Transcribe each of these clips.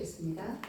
하겠습니다.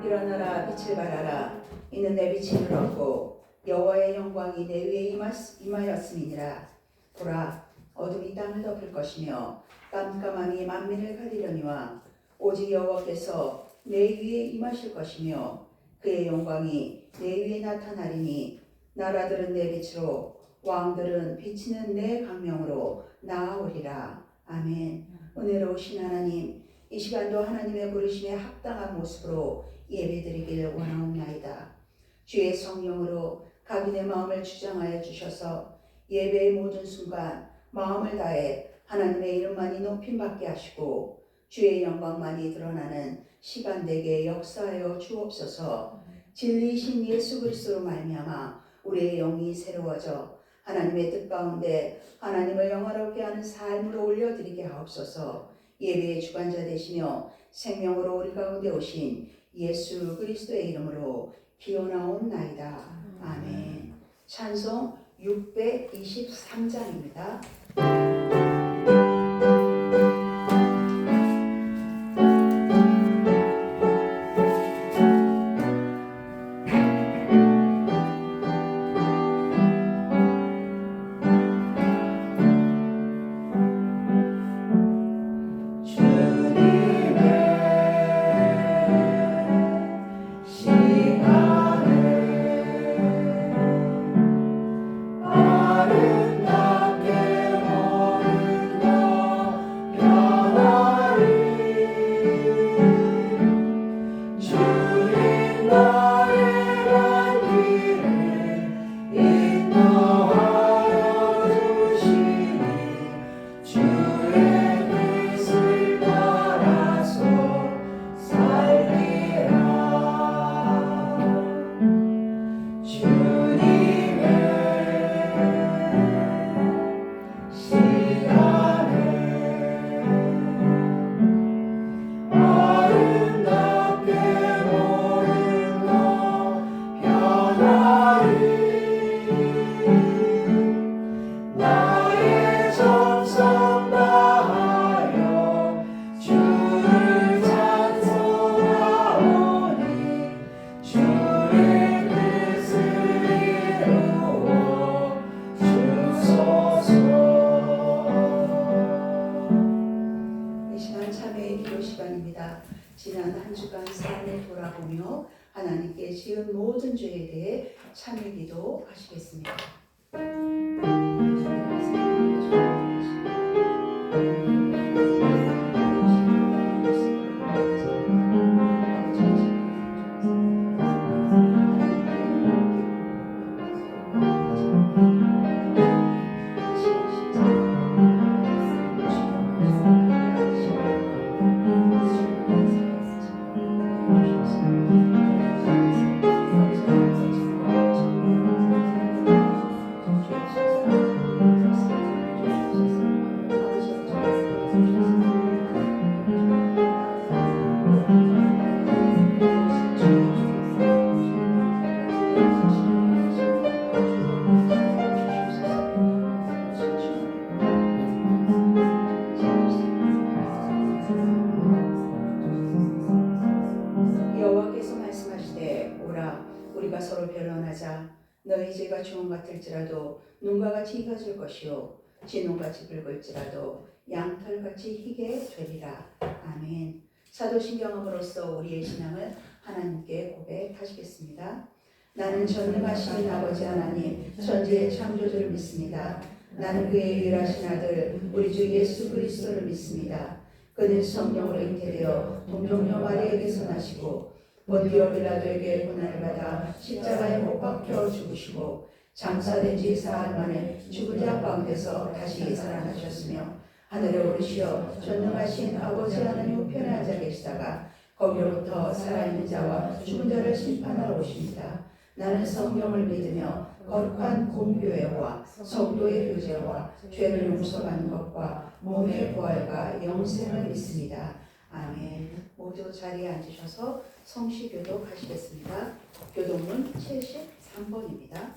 일어나라, 빛을 발하라. 이는 내 빛이 들었고 여호와의 영광이 내 위에 임하였음이니라. 보라, 어둠이 땅을 덮을 것이며 깜깜함이 만민을 가리려니와 오직 여호와께서 내 위에 임하실 것이며 그의 영광이 내 위에 나타나리니 나라들은 내 빛으로 왕들은 비치는 내 광명으로 나아오리라. 아멘. 은혜로우신 하나님, 이 시간도 하나님의 부르심에 합당한 모습으로 예배드리길 원하옵나이다. 주의 성령으로 각인의 마음을 주장하여 주셔서 예배의 모든 순간 마음을 다해 하나님의 이름만이 높임받게 하시고 주의 영광만이 드러나는 시간 되게 역사하여 주옵소서. 진리이신 예수 그리스도로 말미암아 우리의 영이 새로워져 하나님의 뜻 가운데 하나님을 영화롭게 하는 삶으로 올려드리게 하옵소서. 예배의 주관자 되시며 생명으로 우리 가운데 오신 예수 그리스도의 이름으로 기원하옵나이다. 아멘. 찬송 623장입니다. 아름답게 보며 하나님께 지은 모든 죄에 대해 참회 기도하시겠습니다. 여호와께서 말씀하시되 오라 우리가 서로 변론하자. 너희 죄가 주홍 같을지라도 눈과 같이 익어질 것이요 진홍같이 붉을지라도 양털같이 희게 되리라. 아멘. 사도신경함으로써 우리의 신앙을 하나님께 고백하시겠습니다. 나는 전능하신 아버지 하나님 천지의 창조주를 믿습니다. 나는 그의 유일하신 아들 우리 주 예수 그리스도를 믿습니다. 그는 성령으로 잉태되어 동정녀 마리아에게서 나시고 본디오 빌라도에게 고난을 받아 십자가에 못 박혀 죽으시고 장사된 지 사흘 만에 죽은 자 가운데서 다시 살아나셨으며 하늘에 오르시어 전능하신 아버지 하나님 우편에 앉아 계시다가 거기로부터 살아있는 자와 죽은 자를 심판하러 오십니다. 나는 성령을 믿으며 거룩한 공교회와 성도의 교제와 죄를 용서받는 것과 몸의 부활과 영생을 믿습니다. 아멘. 모두 자리에 앉으셔서 성시교독 하시겠습니다. 교독문 73번입니다.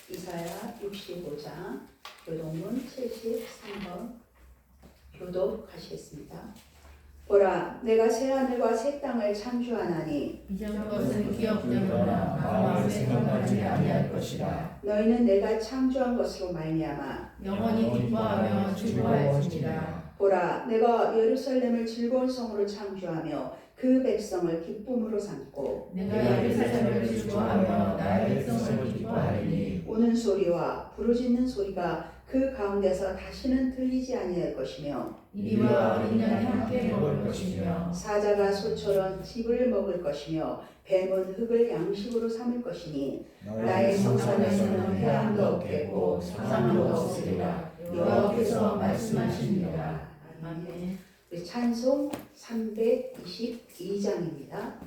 이사야 65장 교독문 73번 교독하시겠습니다. 보라, 내가 새 하늘과 새 땅을 창조하나니 이전 것은 기억되거나 마음에 생각하지 아니할 것이라. 너희는 내가 창조한 것으로 말미암아 영원히 기뻐하며 즐거워하시리라. 보라, 내가 예루살렘을 즐거운 성으로 창조하며 그 백성을 기쁨으로 삼고 내가 예루살렘을 즐거워하며 나의 백성을 기뻐하리니 우는 소리와 부르짖는 소리가 그 가운데서 다시는 들리지 아니할 것이며 이리와 어린 양이 함께 먹을 것이며 사자가 소처럼 짚을 먹을 것이며 뱀은 흙을 양식으로 삼을 것이니 나의 성산에서는 해함도 없겠고 상함도 없으리라. 여호와께서 말씀하시니라. 아멘. 우리 찬송 322장입니다.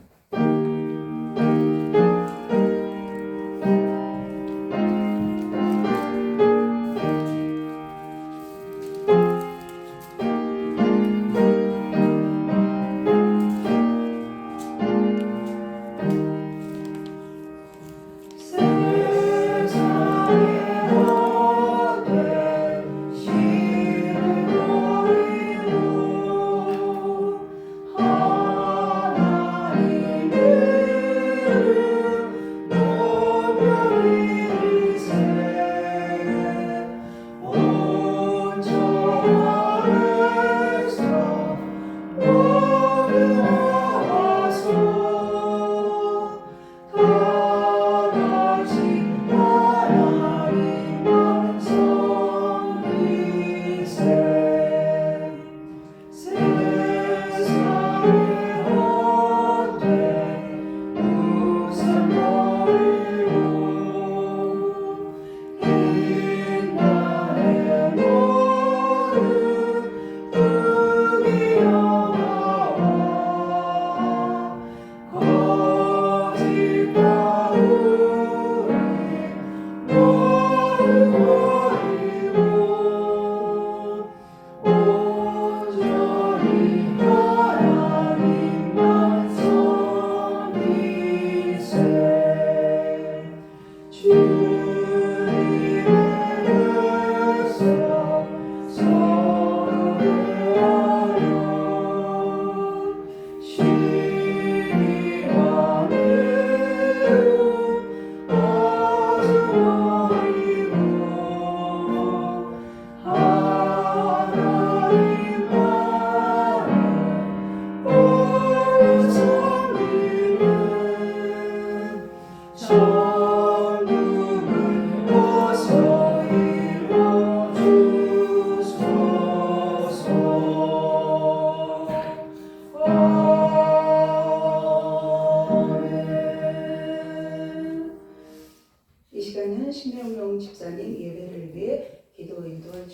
하나님의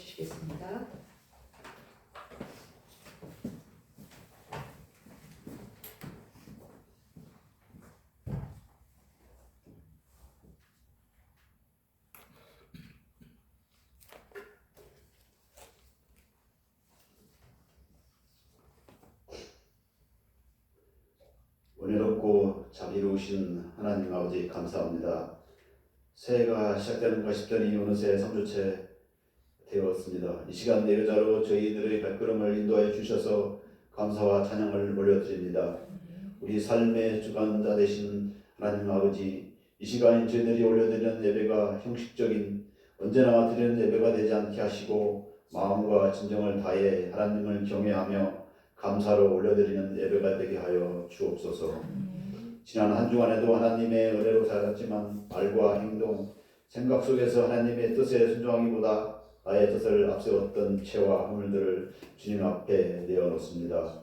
주시겠습니다. 은혜롭고 자비로우신 하나님 아버지 감사합니다. 새해가 시작되는가 싶더니 어느새 3주째 되었습니다. 이 시간 예배자로 저희들의 발걸음을 인도하여 주셔서 감사와 찬양을 올려드립니다. 우리 삶의 주관자 되신 하나님 아버지, 이 시간 저희들이 올려드리는 예배가 형식적인 언제나 드리는 예배가 되지 않게 하시고 마음과 진정을 다해 하나님을 경외하며 감사로 올려드리는 예배가 되게 하여 주옵소서. 지난 한 주간에도 하나님의 은혜로 살았지만 말과 행동, 생각 속에서 하나님의 뜻에 순종하기보다 나의 뜻을 앞세웠던 죄와 허물들을 주님 앞에 내어놓습니다.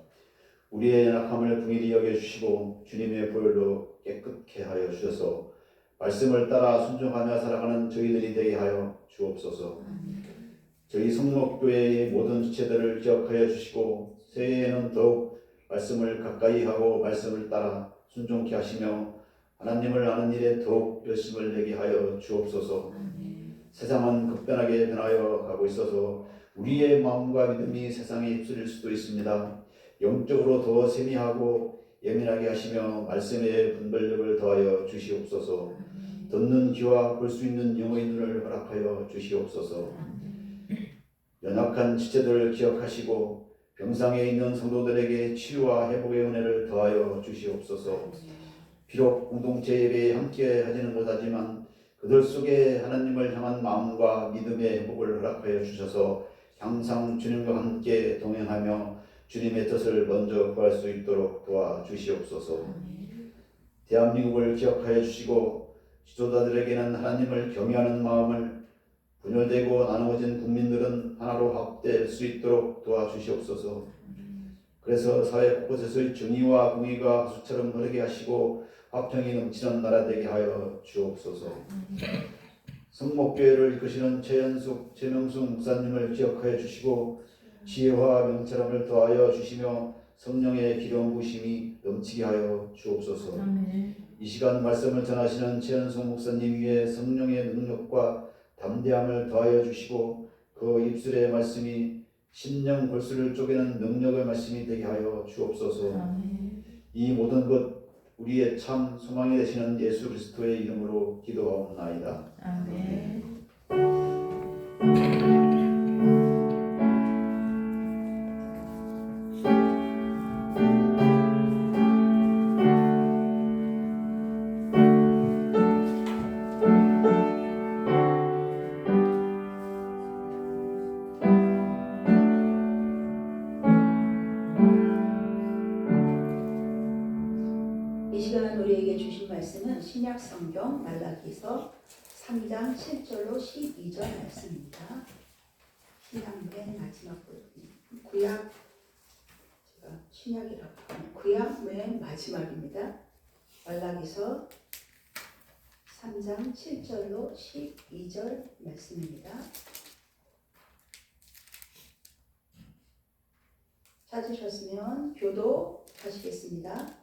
우리의 연약함을 긍휼히 여겨주시고 주님의 보혈로 깨끗게 하여 주셔서 말씀을 따라 순종하며 살아가는 저희들이 되게 하여 주옵소서. 저희 성목교회의 모든 지체들을 기억하여 주시고 새해에는 더욱 말씀을 가까이 하고 말씀을 따라 순종케 하시며 하나님을 아는 일에 더욱 열심을 내게 하여 주옵소서. 세상은 급변하게 변하여 가고 있어서 우리의 마음과 믿음이 세상에 휩쓸릴 수도 있습니다. 영적으로 더 세미하고 예민하게 하시며 말씀의 분별력을 더하여 주시옵소서. 듣는 귀와 볼 수 있는 영의 눈을 허락하여 주시옵소서. 연약한 지체들을 기억하시고 병상에 있는 성도들에게 치유와 회복의 은혜를 더하여 주시옵소서. 비록 공동체 예배에 함께 하지는 못하지만 그들 속에 하나님을 향한 마음과 믿음의 회복을 허락하여 주셔서 항상 주님과 함께 동행하며 주님의 뜻을 먼저 구할 수 있도록 도와주시옵소서. 대한민국을 기억하여 주시고 지도자들에게는 하나님을 경외하는 마음을, 분열되고 나누어진 국민들은 하나로 합될 수 있도록 도와주시옵소서. 그래서 사회 곳곳에서의 정의와 공의가 수처럼 흐르게 하시고 화평이 넘치는 나라 되게 하여 주옵소서. 성목교회를 이끄시는 최명숙 목사님을 기억하여 주시고 지혜와 명철함을 더하여 주시며 성령의 기름 부으심이 넘치게 하여 주옵소서. 이 시간 말씀을 전하시는 최연숙 목사님 위에 성령의 능력과 담대함을 더하여 주시고 그 입술의 말씀이 심령 골수를 쪼개는 능력의 말씀이 되게 하여 주옵소서. 이 모든 것 우리의 참 소망이 되시는 예수 그리스도의 이름으로 기도하옵나이다. 아멘. 이 시간 우리에게 주신 말씀은 신약 성경 말라기서 3장 7절로 12절 말씀입니다. 신약 맨 마지막 구약, 제가 신약이라고 하면 구약 맨 마지막입니다. 말라기서 3장 7절로 12절 말씀입니다. 찾으셨으면 교도하시겠습니다.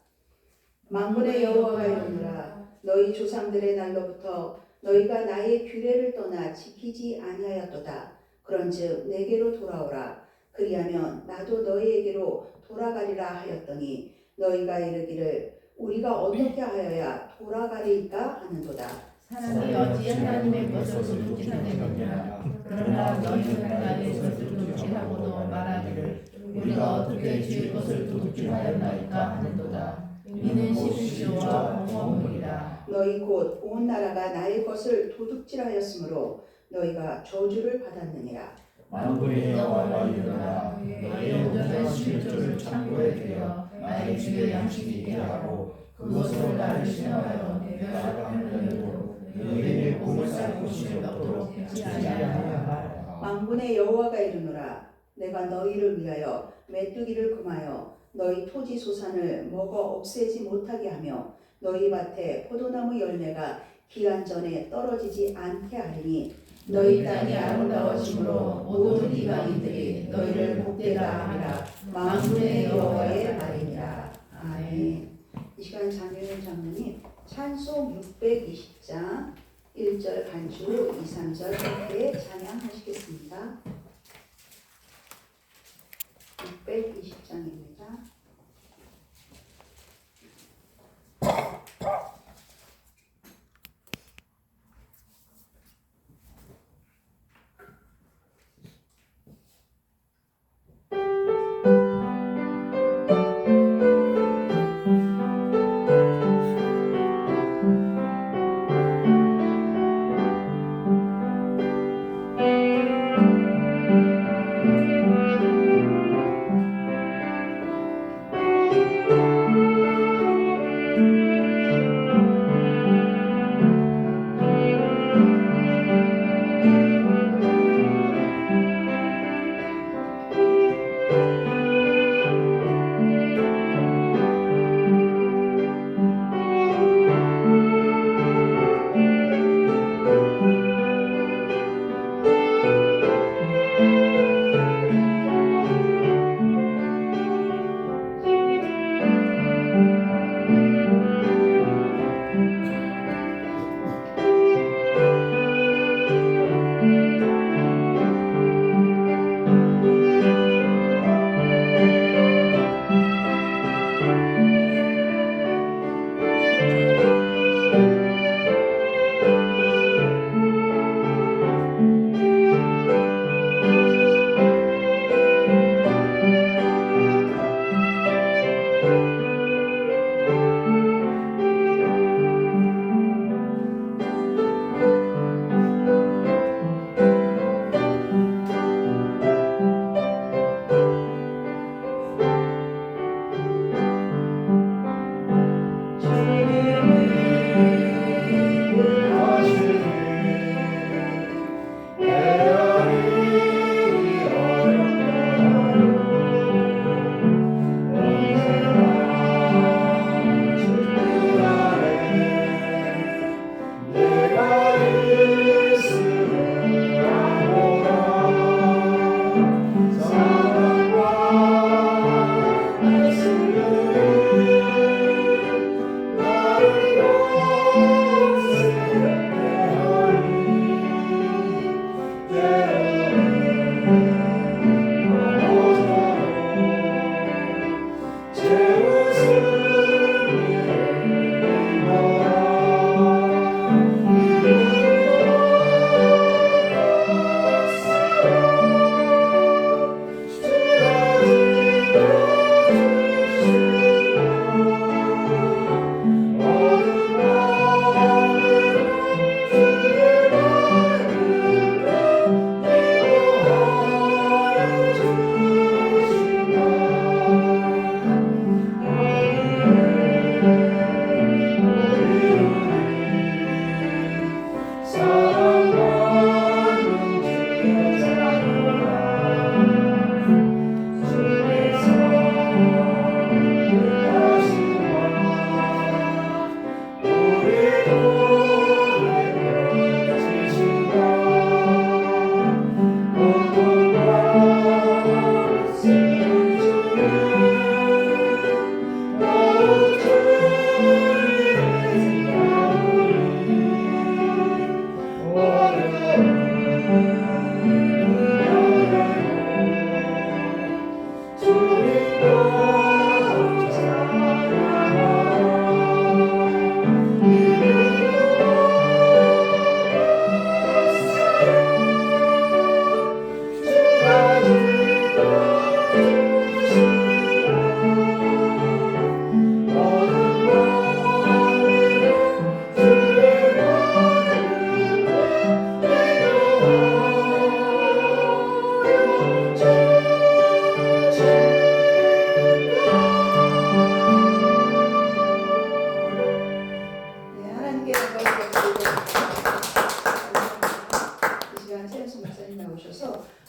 만군의 여호와가 이르노라, 너희 조상들의 날로부터 너희가 나의 규례를 떠나 지키지 아니하였도다. 그런즉 내게로 돌아오라. 그리하면 나도 너희에게로 돌아가리라 하였더니 너희가 이르기를 우리가 어떻게 하여야 돌아가리까 하는도다. 사람이 어찌 하나님의 것을 도둑질하느냐. 그러나 너희는 나의 것을 도둑질하고도 말하기를 우리가 어떻게 주의 것을 도둑질하였나이까 하는도다. 이는 시기와 공허물이라. 너희 곧 온 나라가 나의 것을 도둑질하였으므로 너희가 저주를 받았느니라. 만군의 여호와가 이르노라, 너희의 온전한 실조를 창고에 두어 나의 주의 양식이 있게 하고 그것으로 나를 신뢰하여 내가 하늘로 너희에게 복을 쌓을 곳이 없도록 하지 아니하라. 만군의 여호와가 이르노라, 내가 너희를 위하여 메뚜기를 금하여 너희 토지 소산을 먹어 없애지 못하게 하며 너희 밭에 포도나무 열매가 기한 전에 떨어지지 않게 하리니 너희 땅이 아름다워지므로 모든 이방인들이 너희를 복되다 하리라. 만군의 여호와의 말이니라. 아멘. 이 시간 장로님 장로님 찬송 620장 1절 반주 2, 3절 함께 찬양하시겠습니다. 620장입니다.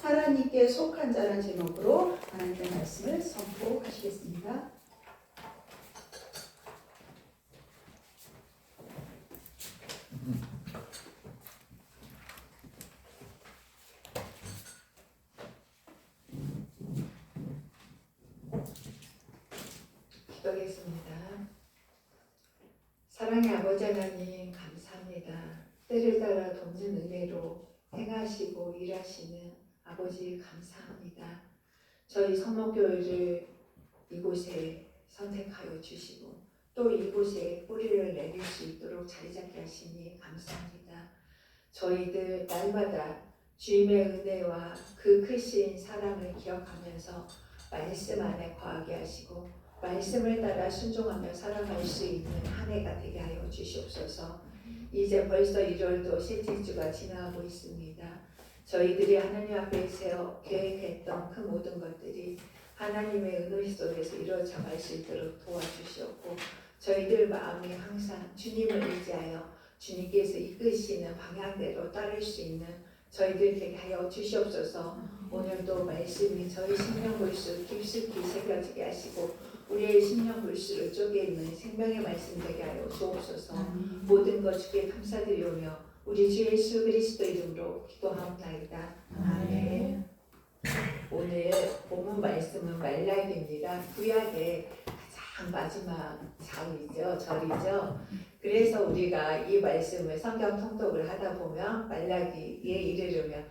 하나님께 속한 자라는 제목으로 하나님의 말씀을 선포하시겠습니다. 기도하겠습니다. 사랑의 아버지 하나님 감사합니다. 때를 따라 돕는 은혜로 행하시고 일하시는 아버지 감사합니다. 저희 성모교회를 이곳에 선택하여 주시고 또 이곳에 뿌리를 내릴 수 있도록 자리 잡게 하시니 감사합니다. 저희들 날마다 주님의 은혜와 그 크신 사랑을 기억하면서 말씀 안에 거하게 하시고 말씀을 따라 순종하며 살아갈 수 있는 한 해가 되게 하여 주시옵소서. 이제 벌써 1월도 셋째 주가 지나가고 있습니다. 저희들이 하나님 앞에 세워 계획했던 그 모든 것들이 하나님의 은혜 속에서 이루어져갈 수 있도록 도와주시옵고 저희들 마음이 항상 주님을 의지하여 주님께서 이끄시는 방향대로 따를 수 있는 저희들 되게 하여 주시옵소서. 오늘도 말씀이 저희 심령 골수 깊숙이 새겨지게 하시고 우리의 심령 골수를 쪼개 있는 생명의 말씀 되게 하여 주옵소서. 모든 것 주께 감사드리오며 우리 주 예수 그리스도 이름으로 기도하옵나이다. 아멘. 오늘 본문 말씀은 말라기입니다. 구약의 가장 마지막 절이죠. 그래서 우리가 이 말씀을 성경 통독을 하다 보면 말라기에 이르려면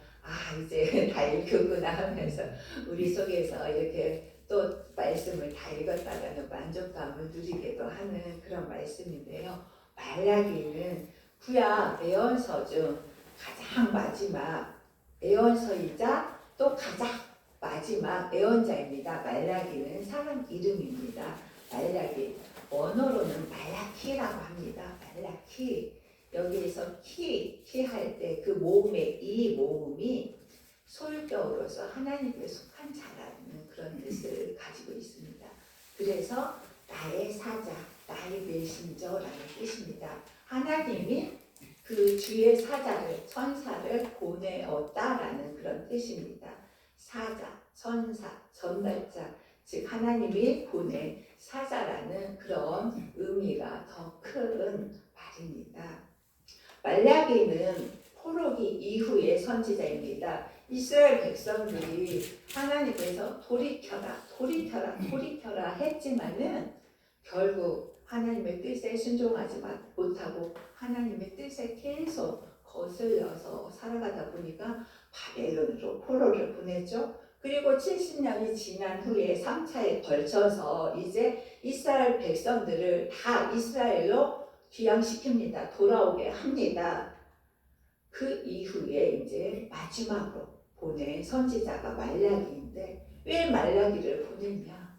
이제 다 읽었구나 하면서 우리 속에서 이렇게 또 말씀을 다 읽었다라는 만족감을 누리기도 하는 그런 말씀인데요. 말라기는 구약 예언서 중 가장 마지막 예언서이자 또 가장 마지막 예언자입니다. 말라기는 사람 이름입니다. 말라기 원어로는 말라키라고 합니다. 말라키 여기에서 키 할 때 그 모음의 이 모음이 소유격으로서 하나님께 속한 자라는 그런 뜻을 가지고 있습니다. 그래서 나의 사자, 나의 메신저라는 뜻입니다. 하나님이 그 주의 사자를 천사를 보내었다라는 그런 뜻입니다. 사자, 천사, 전달자, 즉 하나님이 보낸 사자라는 그런 의미가 더 큰 말입니다. 말라기는 포로기 이후의 선지자입니다. 이스라엘 백성들이 하나님께서 돌이켜라 했지만은 결국 하나님의 뜻에 순종하지 못하고 하나님의 뜻에 계속 거슬려서 살아가다 보니까 바벨론으로 포로를 보냈죠. 그리고 70년이 지난 후에 3차에 걸쳐서 이제 이스라엘 백성들을 다 이스라엘로 귀양시킵니다. 돌아오게 합니다. 그 이후에 이제 마지막으로 보낸 선지자가 말라기인데 왜 말라기를 보냈냐?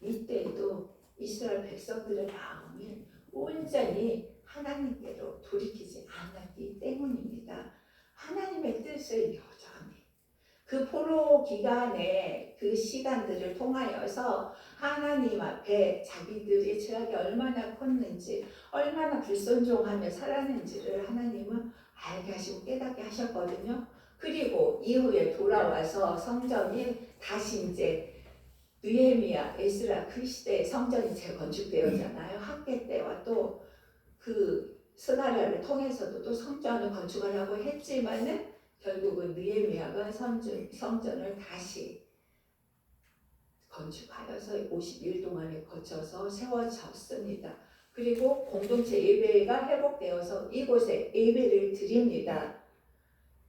이때에도 이스라엘 백성들의 마음이 온전히 하나님께로 돌이키지 않았기 때문입니다. 하나님의 뜻을 여전히 그 포로 기간의 그 시간들을 통하여서 하나님 앞에 자기들의 죄악이 얼마나 컸는지 얼마나 불순종하며 살았는지를 하나님은 알게 하시고 깨닫게 하셨거든요. 그리고 이후에 돌아와서 성전이 다시 이제 느헤미야, 에스라 그 시대에 성전이 재건축되었잖아요. 학계 때와 또 그 스가랴를 통해서도 또 성전을 건축하려고 했지만은 결국은 느헤미야가 성전을 다시 건축하여서 50일 동안에 거쳐서 세워졌습니다. 그리고 공동체 예배가 회복되어서 이곳에 예배를 드립니다.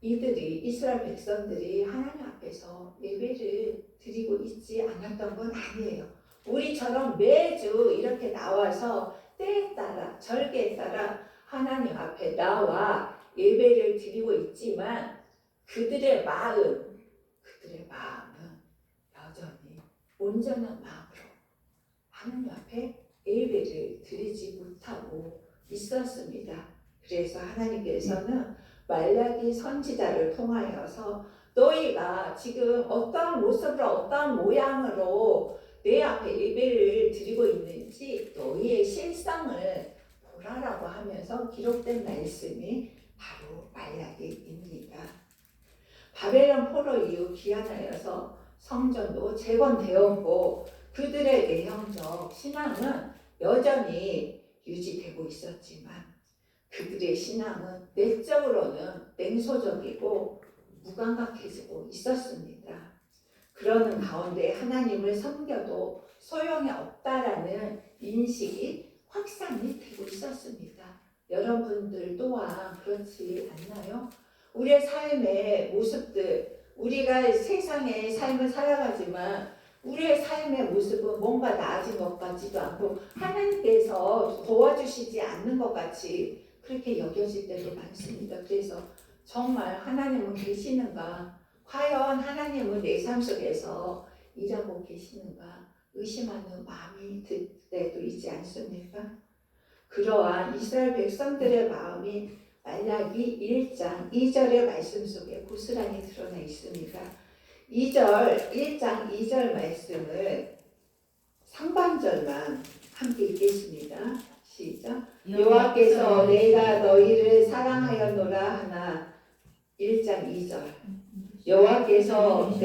이스라엘 백성들이 하나님 앞에서 예배를 드리고 있지 않았던 건 아니에요. 우리처럼 매주 이렇게 나와서 때에 따라 절기에 따라 하나님 앞에 나와 예배를 드리고 있지만 그들의 마음은 여전히 온전한 마음으로 하나님 앞에 예배를 드리지 못하고 있었습니다. 그래서 하나님께서는 말라기 선지자를 통하여서 너희가 지금 어떠한 모습으로 어떠한 모양으로 내 앞에 예배를 드리고 있는지 너희의 실상을 보라라고 하면서 기록된 말씀이 바로 말라기입니다. 바벨론 포로 이후 귀환하여서 성전도 재건되었고 그들의 내형적 신앙은 여전히 유지되고 있었지만 그들의 신앙은 내적으로는 냉소적이고 무감각해지고 있었습니다. 그러는 가운데 하나님을 섬겨도 소용이 없다라는 인식이 확산이 되고 있었습니다. 여러분들 또한 그렇지 않나요? 우리의 삶의 모습들, 우리가 세상의 삶을 살아가지만 우리의 삶의 모습은 뭔가 나아진 것 같지도 않고 하나님께서 도와주시지 않는 것 같이 그렇게 여겨질 때도 많습니다. 그래서 정말 하나님은 계시는가? 과연 하나님은 내 삶 속에서 일하고 계시는가? 의심하는 마음이 들 때도 있지 않습니까? 그러한 이스라엘 백성들의 마음이 말라기 1장 2절의 말씀 속에 고스란히 드러나 있습니다. 1장 2절 말씀을 상반절만 함께 읽겠습니다. 시작. 여호와께서 내가 너희를 사랑하였노라 하나 1장 2절 여호와께서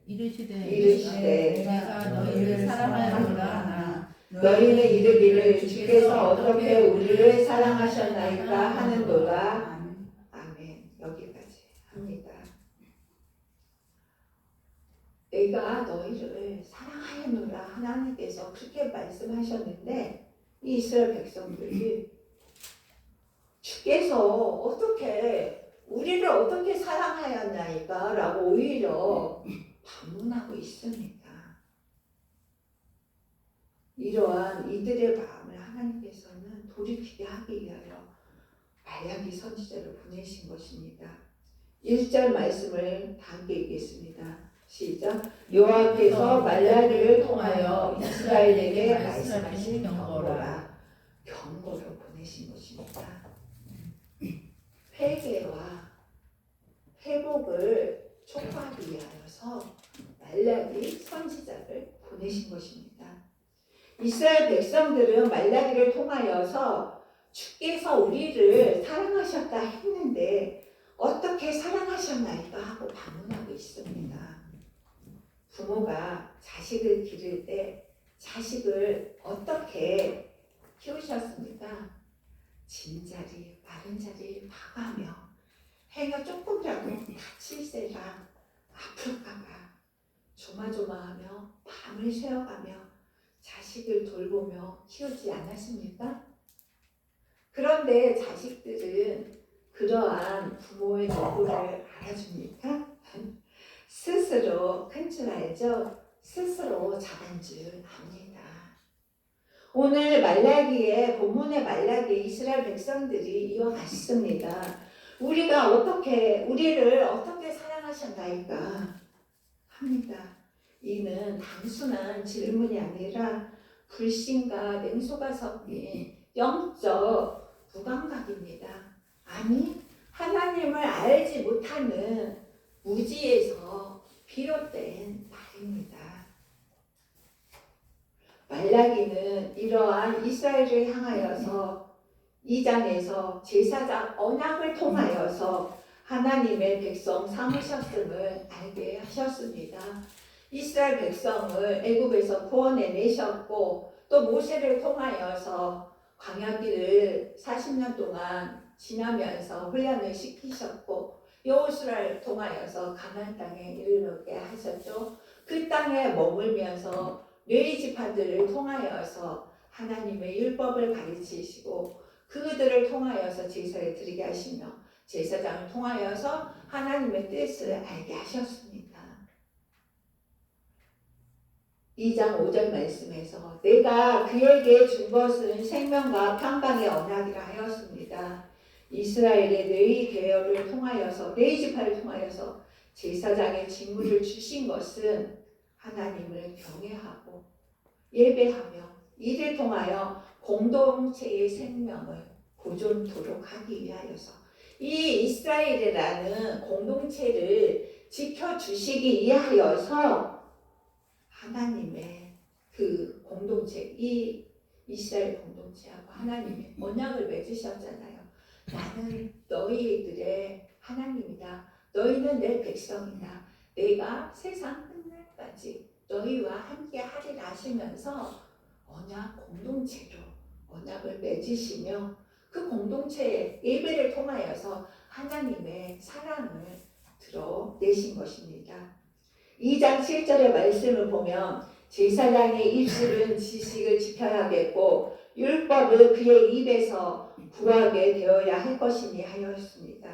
이르시되 내가 너희를 사랑하노라 하나 너희는 이르기를 주께서 어떻게 우리를 사랑하셨나이까 하는도다. 아멘. 여기까지 합니다. 내가 너희를 사랑하였노라 하나님께서 그렇게 말씀하셨는데 이 이스라엘 백성들이 주께서 우리를 어떻게 사랑하였나이까 라고 오히려 반문하고 있습니다. 이러한 이들의 마음을 하나님께서는 돌이키게 하기 위하여 말라기 선지자를 보내신 것입니다. 1절 말씀을 함께 읽겠습니다. 시작. 여호와께서 말라기를 통하여 이스라엘에게 말씀하신 경고를 보내신 것입니다. 회개와 회복을 촉구하기 위하여서 말라기 선지자를 보내신 것입니다. 이스라엘 백성들은 말라기를 통하여서 주께서 우리를 사랑하셨다 했는데 어떻게 사랑하셨나이까 하고 반문하고 있습니다. 부모가 자식을 기를 때 자식을 어떻게 키우셨습니까? 진자리, 마른 자리 봐가며 해가 조금이라도 다칠세라 아플까봐 조마조마하며 밤을 새워가며 자식을 돌보며 키우지 않았습니까? 그런데 자식들은 그러한 부모의 노고를 알아줍니까? 스스로 큰 줄 알죠? 스스로 작은 줄 압니다. 오늘 본문의 말라기 이스라엘 백성들이 이와 같습니다. 우리를 어떻게 사랑하셨나이까 합니다. 이는 단순한 질문이 아니라 불신과 냉소가 섞인 영적 무감각입니다. 아니, 하나님을 알지 못하는 무지에서 비롯된 말입니다. 말라기는 이러한 이스라엘을 향하여서 2장에서 제사장 언약을 통하여서 하나님의 백성 삼으셨음을 알게 하셨습니다. 이스라엘 백성을 애굽에서 구원해내셨고 또 모세를 통하여서 광야길을 40년 동안 지나면서 훈련을 시키셨고 여호수아를 통하여서 가나안 땅에 이르게 하셨죠. 그 땅에 머물면서 레위 지파들을 통하여서 하나님의 율법을 가르치시고 그들을 통하여서 제사를 드리게 하시며 제사장을 통하여서 하나님의 뜻을 알게 하셨습니다. 2장 5절 말씀에서 내가 그에게 준 것은 생명과 평강의 언약이라 하였습니다. 이스라엘의 레위 계열을 통하여서 레위 지파를 통하여서 제사장의 직무를 주신 것은 하나님을 경외하고 예배하며 이를 통하여 공동체의 생명을 보존토록 하기 위하여서 이 이스라엘이라는 공동체를 지켜주시기 위하여서 하나님의 그 공동체, 이 이스라엘 공동체하고 하나님의 언약을 맺으셨잖아요. 나는 너희들의 하나님이다. 너희는 내 백성이다. 내가 세상 끝날까지 너희와 함께 하리라 하시면서 공동체로 언약을 맺으시며 그 공동체의 예배를 통하여서 하나님의 사랑을 드러내신 것입니다. 2장 7절의 말씀을 보면 제사장의 입술은 지식을 지켜야겠고 율법을 그의 입에서 구하게 되어야 할 것이니 하였습니다.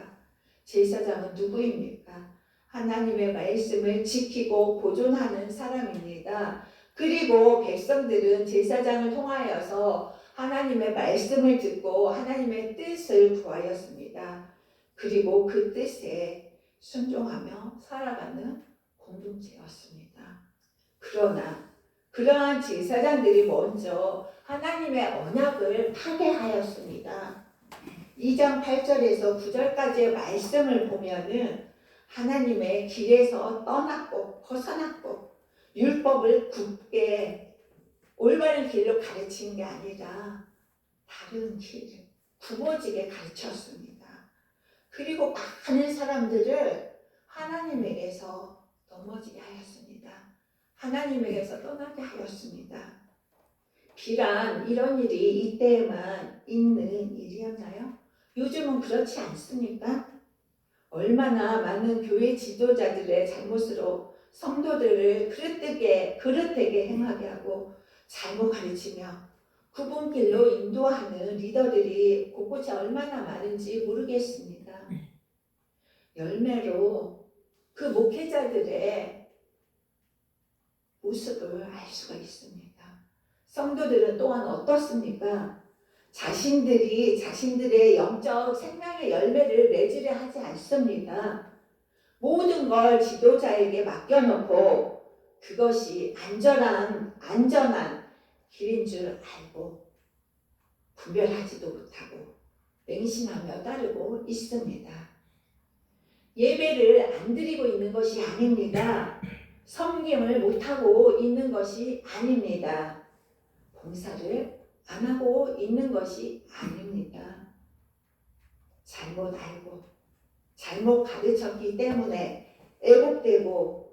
제사장은 누구입니까? 하나님의 말씀을 지키고 보존하는 사람입니다. 그리고 백성들은 제사장을 통하여서 하나님의 말씀을 듣고 하나님의 뜻을 구하였습니다. 그리고 그 뜻에 순종하며 살아가는 공동체였습니다. 그러나 그러한 제사장들이 먼저 하나님의 언약을 파괴하였습니다. 2장 8절에서 9절까지의 말씀을 보면은 하나님의 길에서 떠났고 벗어났고 율법을 굳게 올바른 길로 가르친 게 아니라 다른 길을 굽어지게 가르쳤습니다. 그리고 많은 사람들을 하나님에게서 넘어지게 하였습니다. 하나님에게서 떠나게 하였습니다. 비단 이런 일이 이때에만 있는 일이었나요? 요즘은 그렇지 않습니까? 얼마나 많은 교회 지도자들의 잘못으로 성도들을 그릇되게 행하게 하고 잘못 가르치며 구분길로 인도하는 리더들이 곳곳에 얼마나 많은지 모르겠습니다. 열매로 그 목회자들의 모습을 알 수가 있습니다. 성도들은 또한 어떻습니까? 자신들의 영적 생명의 열매를 맺으려 하지 않습니다. 모든 걸 지도자에게 맡겨놓고 그것이 안전한 길인 줄 알고 분별하지도 못하고 맹신하며 따르고 있습니다. 예배를 안 드리고 있는 것이 아닙니다. 섬김을 못하고 있는 것이 아닙니다. 봉사를 안 하고 있는 것이 아닙니다. 잘못 알고 잘못 가르쳤기 때문에 애곡되고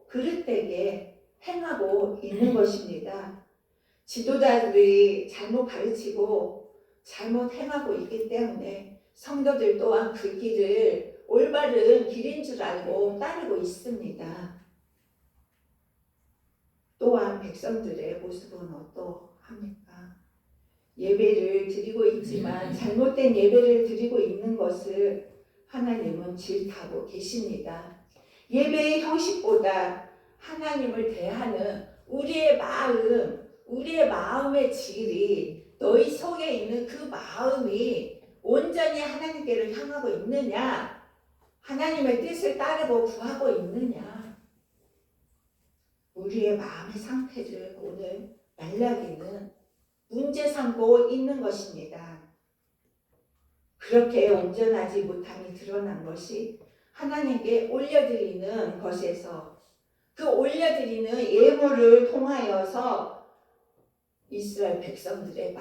그릇되게 행하고 있는 것입니다. 지도자들이 잘못 가르치고 잘못 행하고 있기 때문에 성도들 또한 그 길을 올바른 길인 줄 알고 따르고 있습니다. 또한 백성들의 모습은 어떠합니까? 예배를 드리고 있지만 잘못된 예배를 드리고 있는 것을 하나님은 질타하고 계십니다. 예배의 형식보다 하나님을 대하는 우리의 마음의 질이 너희 속에 있는 그 마음이 온전히 하나님께를 향하고 있느냐? 하나님의 뜻을 따르고 구하고 있느냐? 우리의 마음의 상태를 오늘 말라기는 문제 삼고 있는 것입니다. 그렇게 온전하지 못함이 드러난 것이 하나님께 올려드리는 것에서 그 올려드리는 예물을 통하여서 이스라엘 백성들의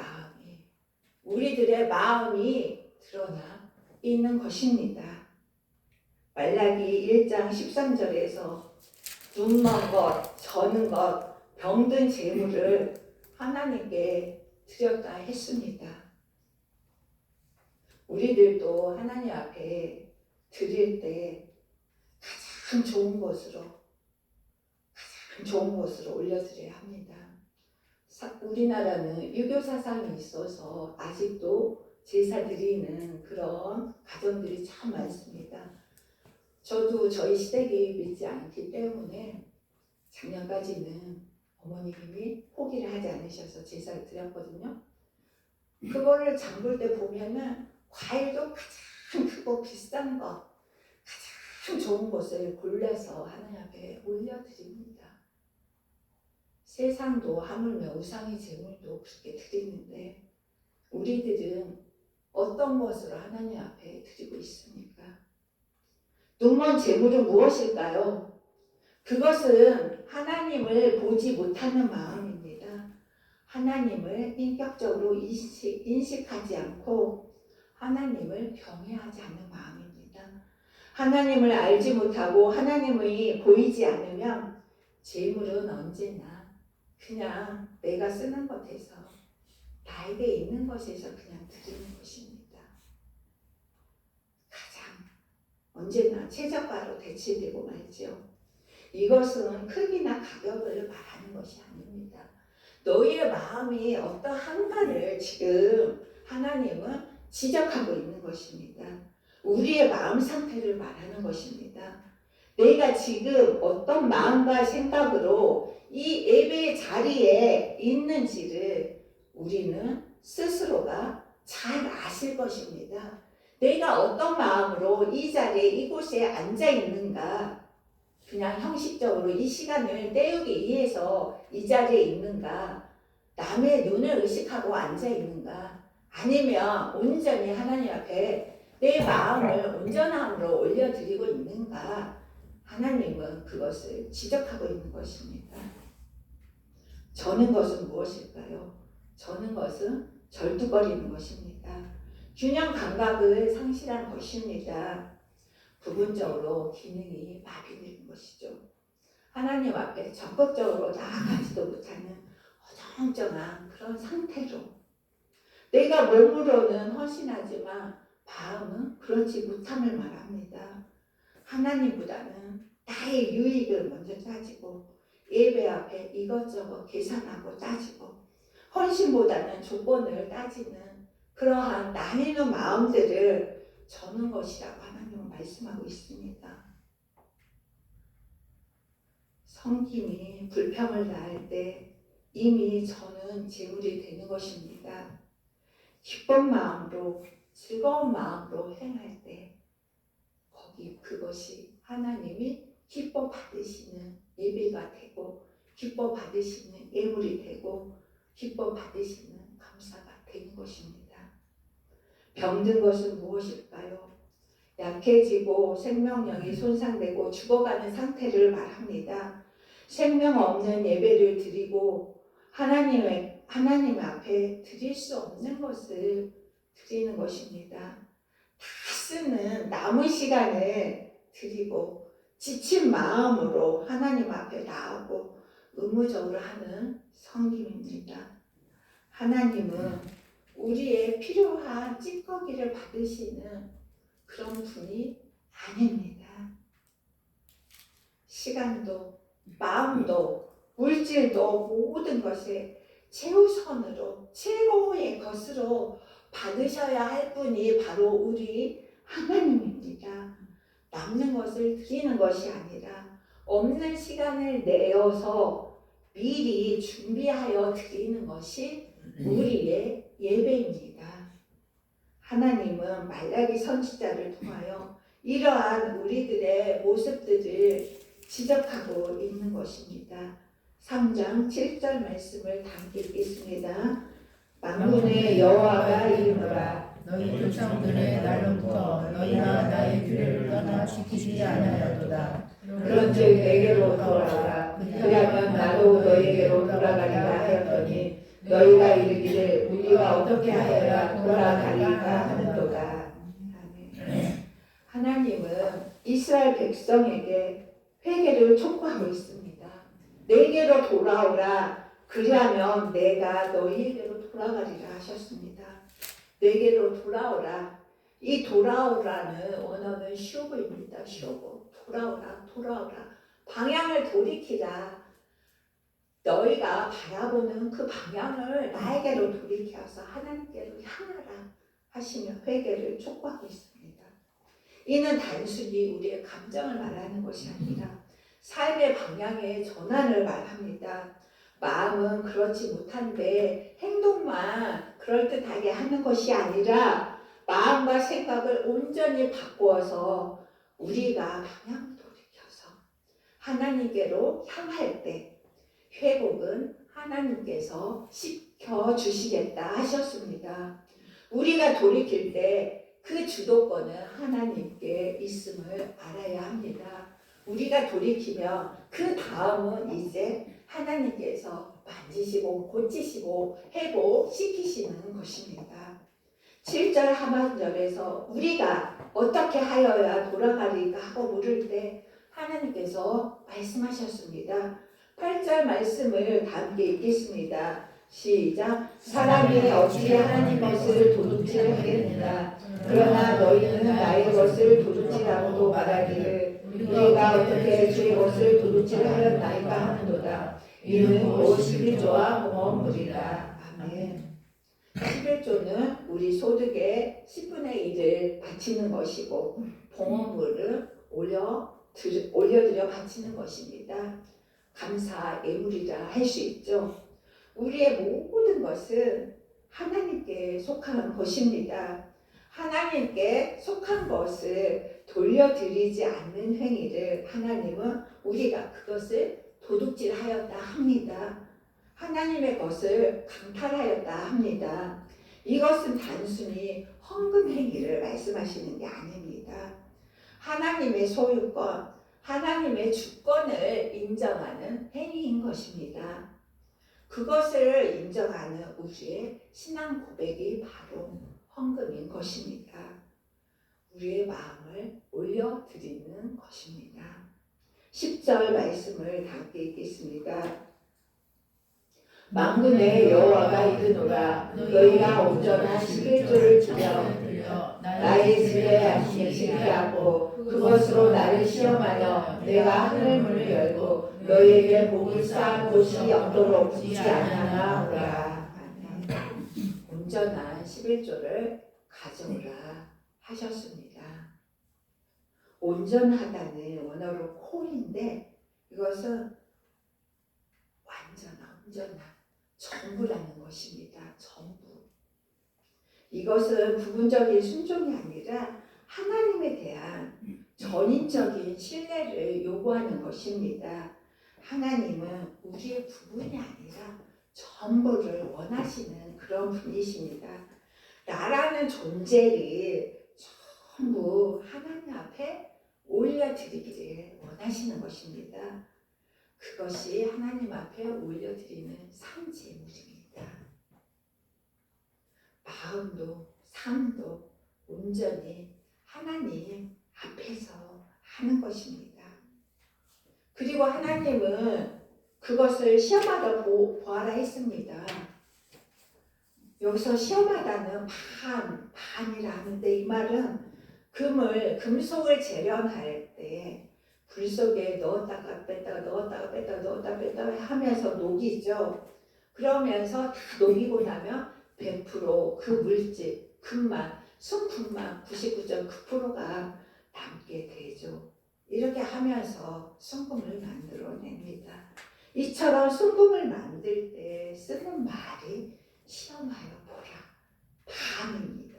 우리들의 마음이 드러나 있는 것입니다. 말라기 1장 13절에서 눈먼 것, 저는 것, 병든 재물을 하나님께 드렸다 했습니다. 우리들도 하나님 앞에 드릴 때 가장 좋은 것으로 올려드려야 합니다. 우리나라는 유교 사상이 있어서 아직도 제사 드리는 그런 가정들이 참 많습니다. 저도 저희 시댁이 믿지 않기 때문에 작년까지는 어머님이 포기를 하지 않으셔서 제사를 드렸거든요. 그거를 장 볼 때 보면은 과일도 가장 크고 비싼 거, 가장 좋은 것을 골라서 하나님 앞에 올려드립니다. 세상도 하물며 우상의 제물도 그렇게 드리는데 우리들은 어떤 것으로 하나님 앞에 드리고 있습니까? 눈먼 제물은 무엇일까요? 그것은 하나님을 보지 못하는 마음입니다. 하나님을 인격적으로 인식하지 않고 하나님을 경외하지 않는 마음입니다. 하나님을 알지 못하고 하나님이 보이지 않으면 제물은 언제나 그냥 내가 쓰는 것에서 나에게 있는 것에서 그냥 드리는 것입니다. 언제나 최저가로 대체되고 말죠. 이것은 크기나 가격을 말하는 것이 아닙니다. 너희의 마음이 어떠한가를 지금 하나님은 지적하고 있는 것입니다. 우리의 마음 상태를 말하는 것입니다. 내가 지금 어떤 마음과 생각으로 이 예배의 자리에 있는지를 우리는 스스로가 잘 아실 것입니다. 내가 어떤 마음으로 이 자리에 이곳에 앉아 있는가, 그냥 형식적으로 이 시간을 때우기 위해서 이 자리에 있는가, 남의 눈을 의식하고 앉아 있는가, 아니면 온전히 하나님 앞에 내 마음을 온전함으로 올려드리고 있는가, 하나님은 그것을 지적하고 있는 것입니다. 저는 것은 무엇일까요? 저는 것은 절뚝거리는 것입니다. 균형 감각을 상실한 것입니다. 부분적으로 기능이 마비되는 것이죠. 하나님 앞에 적극적으로 나아가지도 못하는 어정쩡한 그런 상태로 내가 몸으로는 헌신하지만 마음은 그렇지 못함을 말합니다. 하나님보다는 나의 유익을 먼저 따지고 예배 앞에 이것저것 계산하고 따지고 헌신보다는 조건을 따지는 그러한 나뉘는 마음들을 저는 것이라고 하나님은 말씀하고 있습니다. 섬김이 불평을 낳을 때 이미 저는 제물이 되는 것입니다. 기쁜 마음으로 즐거운 마음으로 행할 때 거기 그것이 하나님이 기뻐 받으시는 예배가 되고 기뻐 받으시는 예물이 되고 기뻐 받으시는 감사가 되는 것입니다. 병든 것은 무엇일까요? 약해지고 생명력이 손상되고 죽어가는 상태를 말합니다. 생명 없는 예배를 드리고 하나님 앞에 드릴 수 없는 것을 드리는 것입니다. 다 쓰는 남은 시간을 드리고 지친 마음으로 하나님 앞에 나오고 의무적으로 하는 섬김입니다. 하나님은 우리의 필요한 찌꺼기를 받으시는 그런 분이 아닙니다. 시간도 마음도 물질도 모든 것에 최우선으로 최고의 것으로 받으셔야 할 분이 바로 우리 하나님입니다. 남는 것을 드리는 것이 아니라 없는 시간을 내어서 미리 준비하여 드리는 것이 우리의 예배입니다. 하나님은 말라기 선지자를 통하여 이러한 우리들의 모습들을 지적하고 있는 것입니다. 3장 7절 말씀을 함께 읽겠습니다. 만군의 여호와가 이르노라. 너희 조상들의 날로부터 너희가 나의 규례를 떠나 지키지 아니하였도다. 그런즉 내게로 돌아오라. 그리하면 나도 너희에게로 돌아가리라 하였더니 너희가 이르기를 우리가 어떻게 하여야 돌아가리까 하는도다. 아멘. 하나님은 이스라엘 백성에게 회개를 촉구하고 있습니다. 내게로 돌아오라. 그리하면 내가 너희에게로 돌아가리라 하셨습니다. 내게로 돌아오라. 이 돌아오라는 원어는 쇼브입니다. 쇼브. 돌아오라. 방향을 돌이키라. 너희가 바라보는 그 방향을 나에게로 돌이켜서 하나님께로 향하라 하시며 회개를 촉구하고 있습니다. 이는 단순히 우리의 감정을 말하는 것이 아니라 삶의 방향의 전환을 말합니다. 마음은 그렇지 못한데 행동만 그럴듯하게 하는 것이 아니라 마음과 생각을 온전히 바꾸어서 우리가 방향을 돌이켜서 하나님께로 향할 때 회복은 하나님께서 시켜주시겠다 하셨습니다. 우리가 돌이킬 때 그 주도권은 하나님께 있음을 알아야 합니다. 우리가 돌이키면 그 다음은 이제 하나님께서 만지시고 고치시고 회복시키시는 것입니다. 7절 하반절에서 우리가 어떻게 하여야 돌아가리까 하고 물을 때 하나님께서 말씀하셨습니다. 8절 말씀을 함께 읽겠습니다. 시작. 사람이 어찌 하나님 것을 도둑질하겠느냐. 그러나 너희는 나의 것을 도둑질하고도 말하기를 우리가 어떻게 주의 것을 도둑질하였나이까 하는도다. 이는 곧 11조와 공헌물이라. 아멘. 11조는 우리 소득의 10분의 1을 바치는 것이고 봉헌물은 올려드려 바치는 것입니다. 감사 예물이라 할 수 있죠. 우리의 모든 것은 하나님께 속한 것입니다. 하나님께 속한 것을 돌려드리지 않는 행위를 하나님은 우리가 그것을 도둑질하였다 합니다. 하나님의 것을 강탈하였다 합니다. 이것은 단순히 헌금 행위를 말씀하시는 게 아닙니다. 하나님의 소유권, 하나님의 주권을 인정하는 행위인 것입니다. 그것을 인정하는 우리의 신앙 고백이 바로 헌금인 것입니다. 우리의 마음을 올려드리는 것입니다. 10절 말씀을 다 함께 읽겠습니다. 만군의 여호와가 이르노라. 너희가 온전한 11조를 주며 나의 집에 양식을 하고 그것으로 나를 시험하여 내가 하늘 문을 열고 너희에게 복을 쌓은 곳이 없도록 붙지 아니하나오라. 온전한 11조를 가져오라 하셨습니다. 온전하다는 원어로 콜인데 이것은 완전한, 온전한, 전부라는 것입니다. 전부. 이것은 부분적인 순종이 아니라 하나님에 대한 전인적인 신뢰를 요구하는 것입니다. 하나님은 우리의 부분이 아니라 전부를 원하시는 그런 분이십니다. 나라는 존재를 전부 하나님 앞에 올려드리기를 원하시는 것입니다. 그것이 하나님 앞에 올려드리는 산재물입니다. 마음도 삶도 온전히 하나님 앞에서 하는 것입니다. 그리고 하나님은 그것을 시험하다 보아라 했습니다. 여기서 시험하다는 반이라 하는데 이 말은 금속을 재련할 때 불 속에 넣었다가 뺐다가 넣었다가 뺐다가 하면서 녹이죠. 그러면서 다 녹이고 나면 100% 그 물질, 금만, 순금만 99.9%가 남게 되죠. 이렇게 하면서 순금을 만들어냅니다. 이처럼 순금을 만들 때 쓰는 말이 시험하여 보라. 반입니다.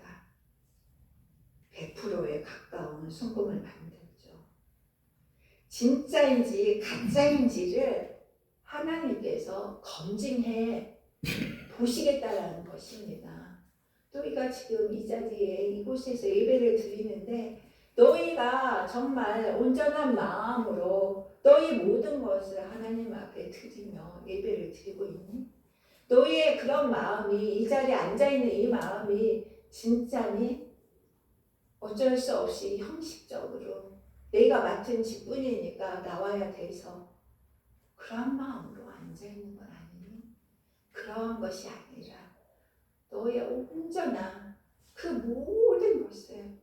100%에 가까운 순금을 만들죠. 진짜인지 가짜인지를 하나님께서 검증해 보시겠다라는 것입니다. 너희가 지금 이 자리에 이곳에서 예배를 드리는데 너희가 정말 온전한 마음으로 너희 모든 것을 하나님 앞에 드리며 예배를 드리고 있니? 너희의 그런 마음이 이 자리에 앉아있는 이 마음이 진짜니? 어쩔 수 없이 형식적으로 내가 맡은 직분이니까 나와야 돼서 그런 마음으로 앉아있는 건 아니니? 그런 것이 아니라 너의 온전한 그 모든 것을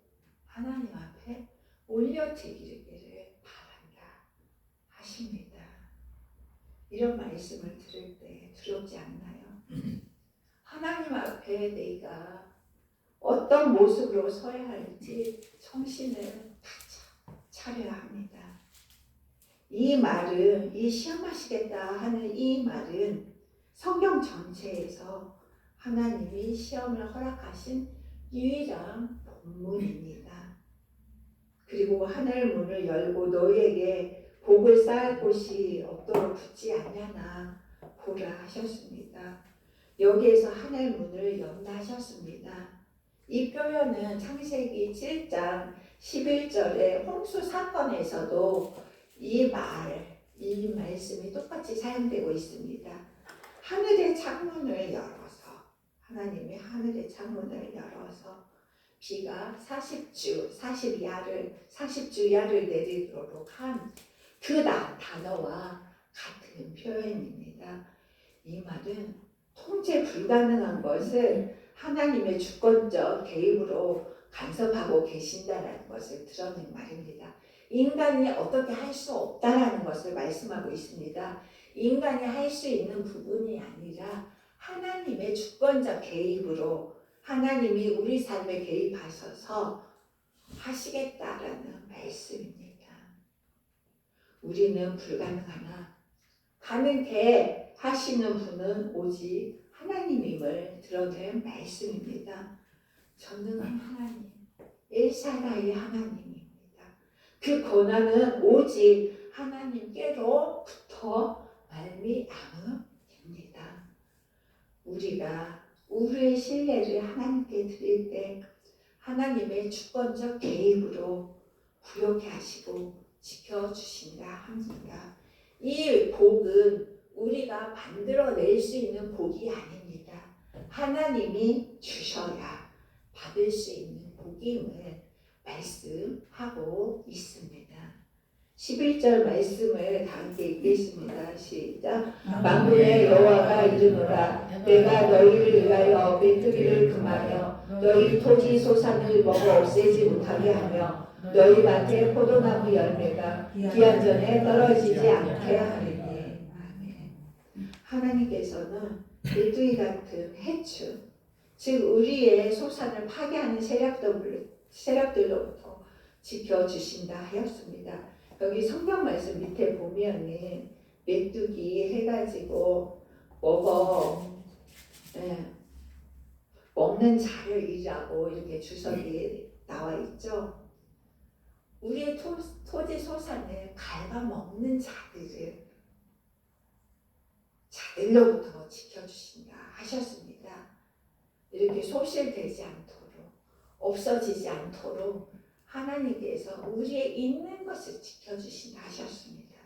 하나님 앞에 올려드리기를 바란다 하십니다. 이런 말씀을 들을 때 두렵지 않나요? 하나님 앞에 내가 어떤 모습으로 서야 할지 정신을 차려야 합니다. 이 말은, 이 시험하시겠다 하는 이 말은 성경 전체에서 하나님이 시험을 허락하신 유일한 본문입니다. 그리고 하늘 문을 열고 너희에게 복을 쌓을 곳이 없도록 붙지 않냐나 보라 하셨습니다. 여기에서 하늘 문을 연다 하셨습니다. 이 표현은 창세기 7장 11절의 홍수 사건에서도 이 말씀이 똑같이 사용되고 있습니다. 하늘의 창문을 열어서 하나님이 하늘의 창문을 열어서 비가 40주야를 내리도록 한 그 단어와 같은 표현입니다. 이 말은 통제 불가능한 것을 하나님의 주권적 개입으로 간섭하고 계신다라는 것을 드러낸 말입니다. 인간이 어떻게 할 수 없다라는 것을 말씀하고 있습니다. 인간이 할 수 있는 부분이 아니라 하나님의 주권적 개입으로 하나님이 우리 삶에 개입하셔서 하시겠다라는 말씀입니다. 우리는 불가능하나 가능케 하시는 분은 오직 하나님임을 드러낸 말씀입니다. 전능한 하나님, 엘사다의 하나님입니다. 그 권한은 오직 하나님께로부터 말미암음입니다. 우리가 우리의 신뢰를 하나님께 드릴 때 하나님의 주권적 개입으로 부욕해 하시고 지켜주신다 합니다. 이 복은 우리가 만들어낼 수 있는 복이 아닙니다. 하나님이 주셔야 받을 수 있는 복임을 말씀하고 있습니다. 11절 말씀을 다 함께 읽겠습니다. 시작. 만군의 여호와가 이르노라 내가 너희를 위하여 메뚜기를 금하여 너희 토지 소산을 먹어 없애지 못하게 하며 너희 밭에 포도나무 열매가 기한전에 떨어지지 않게 하리니. 아멘. 하나님께서는 메뚜기 같은 해충, 즉 우리의 소산을 파괴하는 세력들로부터 지켜주신다 하였습니다. 여기 성경 말씀 밑에 보면은 메뚜기 해가지고 먹는 자를이라고 이렇게 주석이 나와 있죠. 우리의 토지 소산을 갉아먹는 자들로부터 지켜주신다 하셨습니다. 이렇게 소실되지 않도록 없어지지 않도록 하나님께서 우리의 있는 것을 지켜주신다 하셨습니다.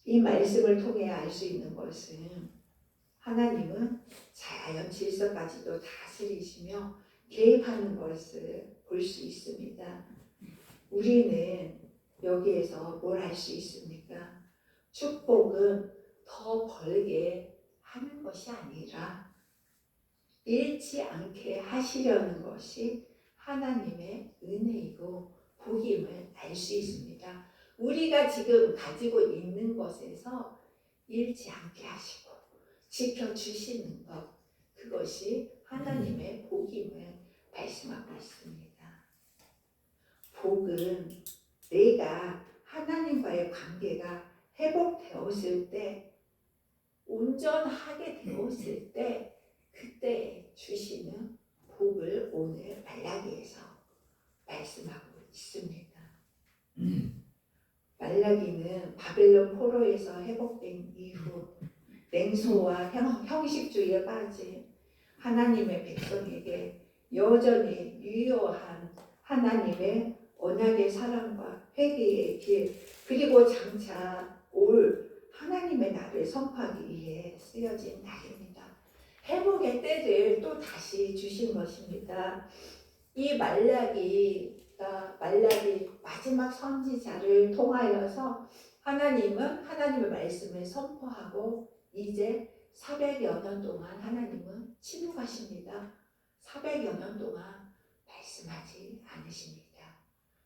이 말씀을 통해 알 수 있는 것은 하나님은 자연 질서까지도 다스리시며 개입하는 것을 볼 수 있습니다. 우리는 여기에서 뭘 알 수 있습니까? 축복은 더 벌게 하는 것이 아니라 잃지 않게 하시려는 것이 하나님의 은혜이고 복임을 알 수 있습니다. 우리가 지금 가지고 있는 것에서 잃지 않게 하시고 지켜주시는 것, 그것이 하나님의 복임을 말씀하고 있습니다. 복은 내가 하나님과의 관계가 회복되었을 때, 온전하게 되었을 때, 그때 주시는 복을 오늘 말라기에서 말씀하고 있습니다. 말라기는 바벨론 포로에서 회복된 이후 냉소와 형식주의에 빠진 하나님의 백성에게 여전히 유효한 하나님의 언약의 사랑과 회개의 길, 그리고 장차 올 하나님의 날을 선포하기 위해 쓰여진 날입니다. 회복의 때를 또 다시 주신 것입니다. 이 말라기 마지막 선지자를 통하여서 하나님은 하나님의 말씀을 선포하고 이제 400여 년 동안 하나님은 침묵하십니다. 400여 년 동안 말씀하지 않으십니다.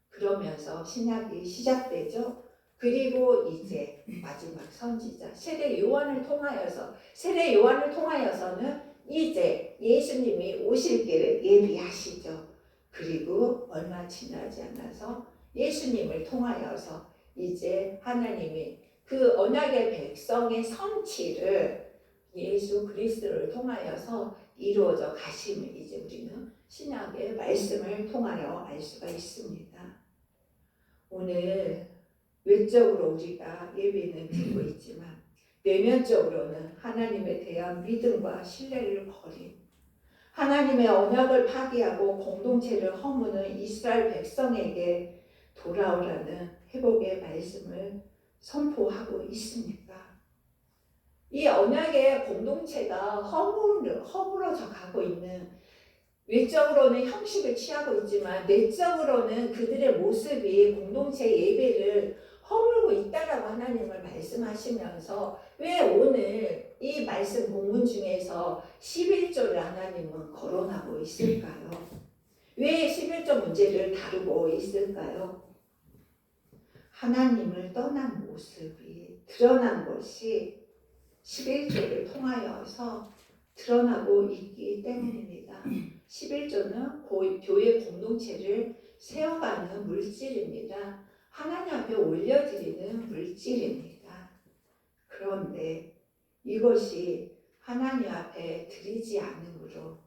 그러면서 신약이 시작되죠. 그리고 이제 마지막 선지자 세례 요한을 통하여서는 이제 예수님이 오실 길을 예비하시죠. 그리고 얼마 지나지 않아서 예수님을 통하여서 이제 하나님이 그 언약의 백성의 성취를 예수 그리스도를 통하여서 이루어져 가심을 이제 우리는 신약의 말씀을 통하여 알 수가 있습니다. 오늘 외적으로 우리가 예배는 드리고 있지만 내면적으로는 하나님에 대한 믿음과 신뢰를 버린 하나님의 언약을 파기하고 공동체를 허무는 이스라엘 백성에게 돌아오라는 회복의 말씀을 선포하고 있습니다. 이 언약의 공동체가 허물어져 가고 있는, 외적으로는 형식을 취하고 있지만 내적으로는 그들의 모습이 공동체 예배를 허물고 있다라고 하나님을 말씀하시면서 왜 오늘 이 말씀 본문 중에서 11조를 하나님은 거론하고 있을까요? 왜 11조 문제를 다루고 있을까요? 하나님을 떠난 모습이 드러난 것이 11조를 통하여서 드러나고 있기 때문입니다. 11조는 교회 공동체를 세워가는 물질입니다. 하나님 앞에 올려드리는 물질입니다. 그런데 이것이 하나님 앞에 드리지 않으므로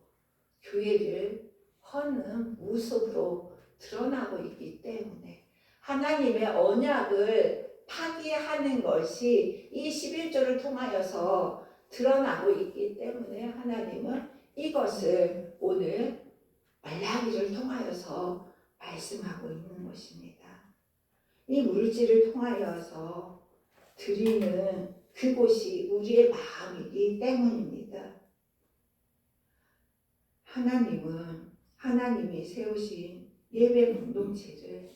교회를 허는 모습으로 드러나고 있기 때문에 하나님의 언약을 파기하는 것이 이 11조를 통하여서 드러나고 있기 때문에 하나님은 이것을 오늘 말라기를 통하여서 말씀하고 있는 것입니다. 이 물질을 통하여서 드리는 그곳이 우리의 마음이기 때문입니다. 하나님은 하나님이 세우신 예배 공동체를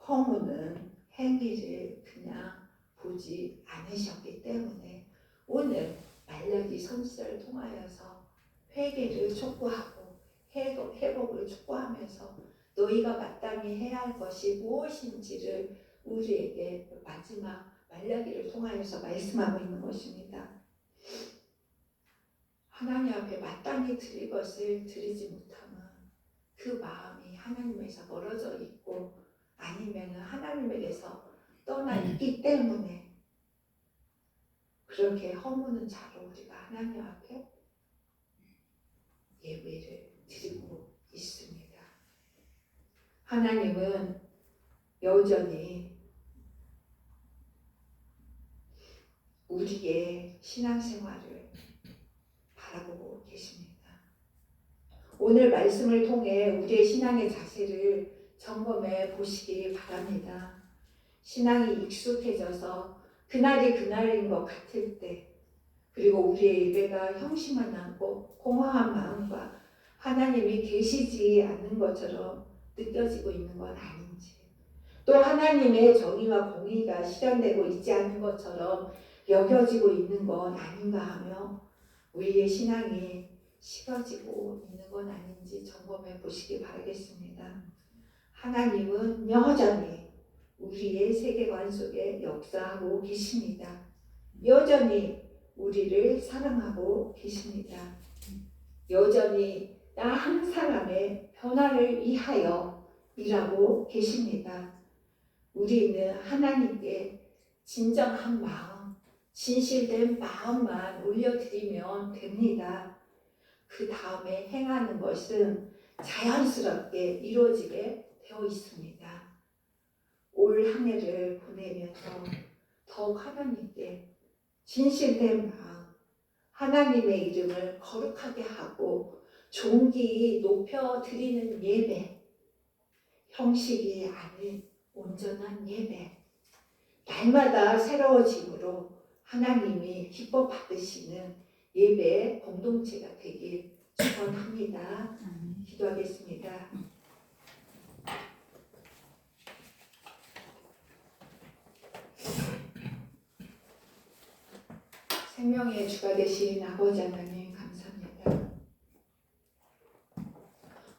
허무는 행위를 그냥 보지 않으셨기 때문에 오늘 말라기 선지자를 통하여서 회개를 촉구하고 회복을 촉구하면서 너희가 마땅히 해야 할 것이 무엇인지를 우리에게 마지막 말라기를 통하여서 말씀하고 있는 것입니다. 하나님 앞에 마땅히 드릴 것을 드리지 못하면 그 마음이 하나님에서 멀어져 있고 아니면 하나님에게서 떠나 있기 때문에 그렇게 허무는 자로 우리가 하나님 앞에 예배를 드리고 있습니다. 하나님은 여전히 우리의 신앙생활을 바라보고 계십니다. 오늘 말씀을 통해 우리의 신앙의 자세를 점검해 보시기 바랍니다. 신앙이 익숙해져서 그날이 그날인 것 같을 때, 그리고 우리의 예배가 형식만 남고 공허한 마음과 하나님이 계시지 않는 것처럼 느껴지고 있는 건 아닌지, 또 하나님의 정의와 공의가 실현되고 있지 않는 것처럼 여겨지고 있는 건 아닌가 하며 우리의 신앙이 식어지고 있는 건 아닌지 점검해 보시기 바라겠습니다. 하나님은 여전히 우리의 세계관 속에 역사하고 계십니다. 여전히 우리를 사랑하고 계십니다. 여전히 나 한 사람의 변화를 위하여 일하고 계십니다. 우리는 하나님께 진정한 마음, 진실된 마음만 올려드리면 됩니다. 그 다음에 행하는 것은 자연스럽게 이루어지게 되어 있습니다. 올 한 해를 보내면서 더욱 하나님께 진실된 마음, 하나님의 이름을 거룩하게 하고 존귀히 높여드리는 예배, 형식이 아닌 온전한 예배, 날마다 새로워짐으로 하나님이 기뻐 받으시는 예배 공동체가 되길 축원합니다. 기도하겠습니다. 생명의 주가 되신 아버지 하나님 감사합니다.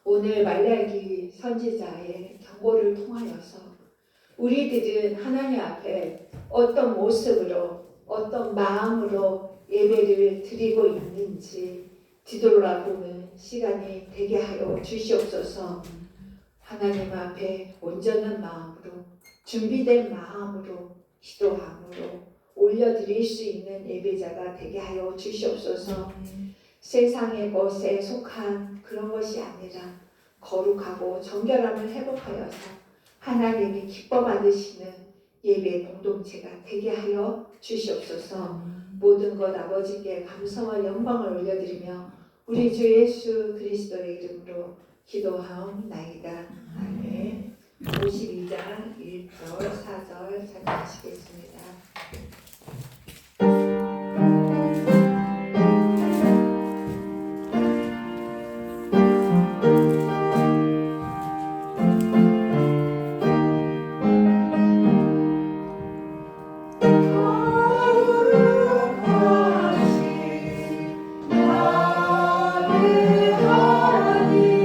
오늘 말라기 선지자의 경고를 통하여서 우리들은 하나님 앞에 어떤 모습으로 어떤 마음으로 예배를 드리고 있는지 뒤돌아보는 시간이 되게 하여 주시옵소서. 하나님 앞에 온전한 마음으로 준비된 마음으로 기도함으로 올려드릴 수 있는 예배자가 되게 하여 주시옵소서. 세상의 것에 속한 그런 것이 아니라 거룩하고 정결함을 회복하여서 하나님이 기뻐 받으시는 예배 공동체가 되게 하여 주시옵소서. 모든 것 아버지께 감사와 영광을 올려드리며 우리 주 예수 그리스도의 이름으로 기도하옵나이다. 아멘. 52장 1절 4절 찬양하시겠습니다. 거룩하신 나의 하나님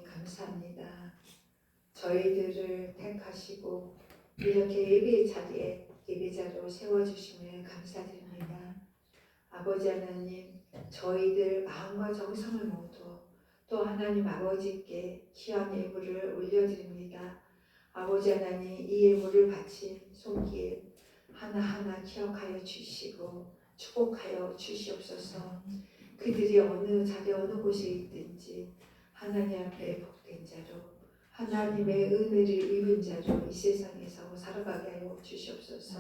하나님 감사합니다. 저희들을 택하시고 이렇게 예배 자리에 예배자로 세워주심을 감사드립니다. 아버지 하나님, 저희들 마음과 정성을 모두 또 하나님 아버지께 귀한 예물을 올려드립니다. 아버지 하나님, 이 예물을 바친 손길 하나하나 기억하여 주시고 축복하여 주시옵소서. 그들이 어느 자리 어느 곳에 있든지 하나님 앞에 복된 자로 하나님의 은혜를 입은 자로 이 세상에서 살아가게 하여 주시옵소서.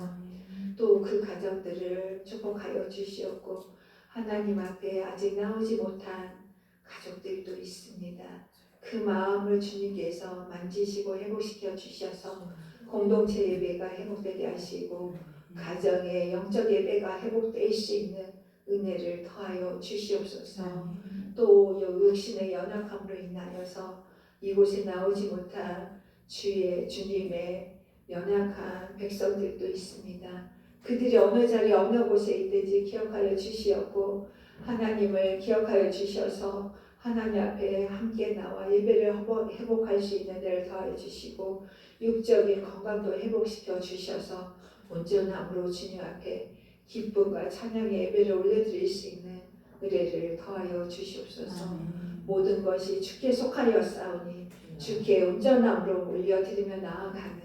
또 그 가정들을 축복하여 주시옵고 하나님 앞에 아직 나오지 못한 가족들도 있습니다. 그 마음을 주님께서 만지시고 회복시켜 주셔서 공동체 예배가 회복되게 하시고 가정의 영적 예배가 회복될 수 있는 은혜를 더하여 주시옵소서. 또 육신의 연약함으로 인하여서 이곳에 나오지 못한 주님의 연약한 백성들도 있습니다. 그들이 어느 자리 어느 곳에 있든지 기억하여 주시옵고 하나님을 기억하여 주셔서 하나님 앞에 함께 나와 예배를 회복할 수 있는 데를 더하여 주시고 육적인 건강도 회복시켜 주셔서 온전함으로 주님 앞에 기쁨과 찬양의 예배를 올려드릴 수 있는 은혜를 더하여 주시옵소서. 모든 것이 주께 속하였사오니 주께 온전함으로 올려드리며 나아가는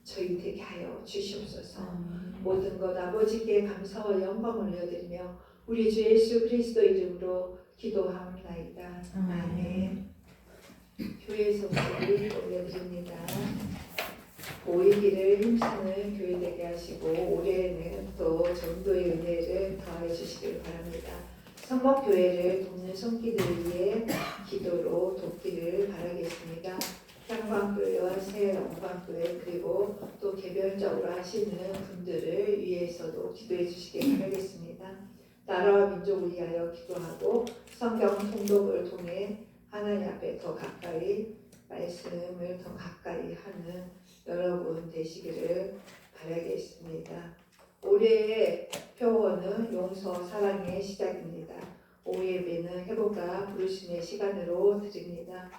저희 되게 하여 주시옵소서. 모든 것 아버지께 감사와 영광 올려드리며 우리 주 예수 그리스도 이름으로 기도하옵나이다. 아멘. 교회 성도를 올려드립니다. 모이기를 힘쓰는 교회 되게 하시고 올해는 또 전도의 은혜를 더하여 주시길 바랍니다. 성목교회를 돕는 손길을 위해 기도로 돕기를 바라겠습니다. 향방교회와 새영광교회 그리고 또 개별적으로 하시는 분들을 위해서도 기도해 주시길 바라겠습니다. 나라와 민족을 위하여 기도하고 성경 통독을 통해 하나님 앞에 더 가까이 말씀을 더 가까이 하는 여러분 되시기를 바라겠습니다. 올해의 표어는 용서 사랑의 시작입니다. 오후 예배는 회복과 부르심의 시간으로 드립니다.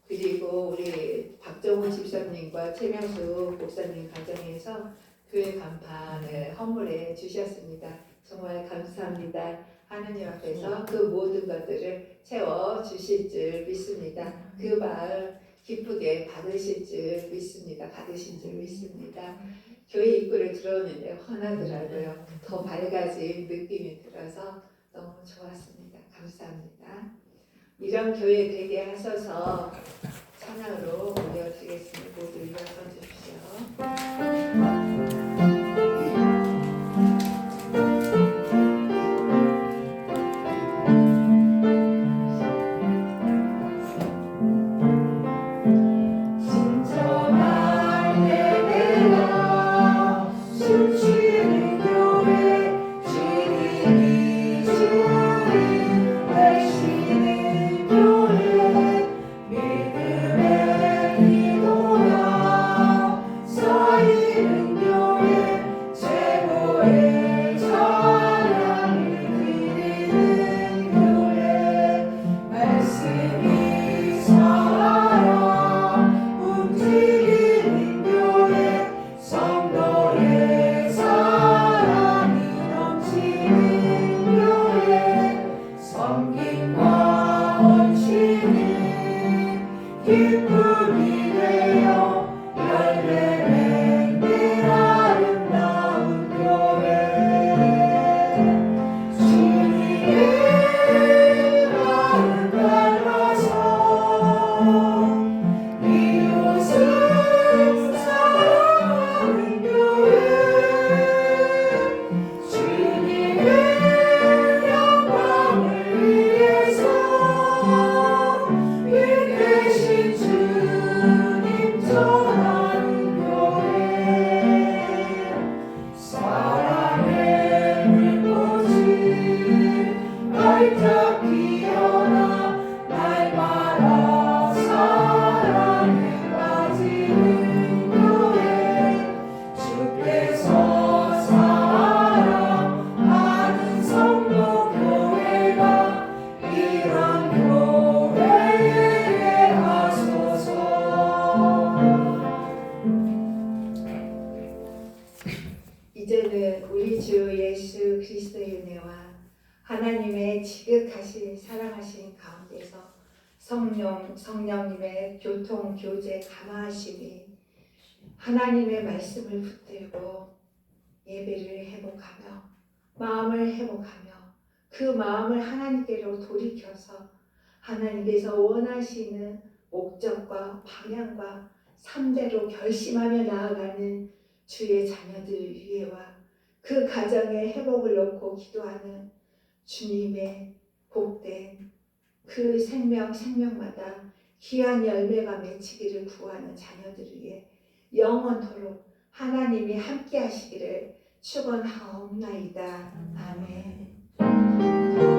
그리고 우리 박정훈 집사님과 최명수 목사님 가정에서 교회 간판을 헌물해 주셨습니다. 정말 감사합니다. 하나님 앞에서 그 모든 것들을 채워 주실 줄 믿습니다. 그 마음 기쁘게 받으실 줄 믿습니다. 받으신 줄 믿습니다. 교회 입구를 들어오는데 환하더라고요. 더 밝아진 느낌이 들어서 너무 좋았습니다. 감사합니다. 이런 교회 되게 하셔서 찬양으로 올려드리겠습니다. 모두 일어서 주십시오. 주님 전하는 성령님의 교통 교제 감화하심이 하나님의 말씀을 붙들고 예배를 회복하며 마음을 회복하며 그 마음을 하나님께로 돌이켜서 하나님께서 원하시는 목적과 방향과 삶대로 결심하며 나아가는 주의 자녀들 위에와 그 가정의 회복을 놓고 기도하는 주님의 복된 그 생명마다 귀한 열매가 맺히기를 구하는 자녀들 위해 영원토록 하나님이 함께 하시기를 축원하옵나이다. 아멘.